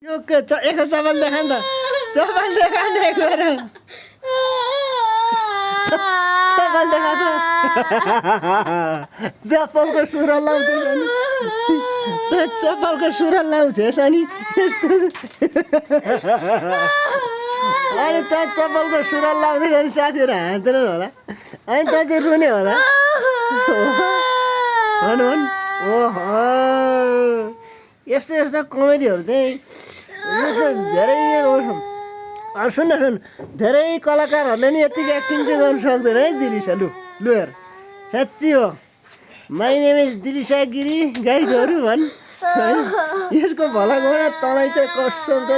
एक चप्पल देखा नि त चप्पल देखा नि एकबार चप्पल देखा त चप्पलको सुरा लाउँछ त चप्पलको सुरा लाउँछस् अनि यस्तो अनि त चप्पलको सुरा लाउँदै अनि साथीहरू हाँस्दैनन् होला अनि त चाहिँ रुने होला भन भन ओहो यस्तो यस्तो कमेडीहरू चाहिँ धेरै सुन धेरै कलाकारहरूले नि यतिको एक्टिङ चाहिँ गर्नु सक्दैन है दिलिसा लु हेर साँच्ची हो माई नेम इज दिलिसा गिरी गाइजहरू भन् यसको भला गएर तँलाई चाहिँ कसम त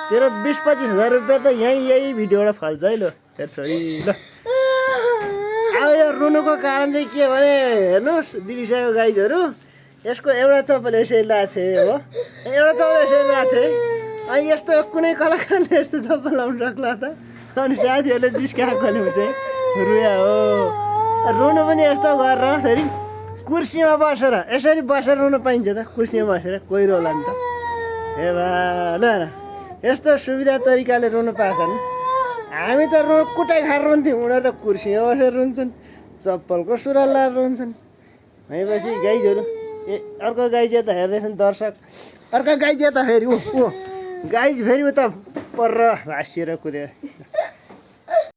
तेरो 20-25 हजार रुपियाँ त यही भिडियोबाट फाल्छ है ल हेर्छ है ल अब यो रुनुको कारण चाहिँ के भने हेर्नुहोस् दिलिसाको गाइजहरू यसको एउटा चप्पल यसरी लाछे हो एउटा चप्पल यसरी लाछे अनि यस्तो कुनै कलाकारले यस्तो चप्पल लाउनु सक्ला त अनि साथीहरूले जिस्काएको हुन्छ रुया हो रुनु पनि यस्तो गरेर फेरि कुर्सीमा बसेर यसरी बसेर रुनु पाइन्छ त कुर्सीमा बसेर कोही रोला नि त ए भा ल यस्तो सुविधा तरिकाले रुनु पाएछन् हामी त कुटाइ खाएर रुन्थ्यौँ उनीहरू त कुर्सीमा बसेर रुन्छन् चप्पलको सुरा लाएर रुन्छन् भनेपछि गाइजहरू ए अर्को गाई चाहिँ त हेर्दैछन् दर्शक अर्को गाई चाहिँ त फेरि गाई फेरि उता पर भाँसिएर कुद्यो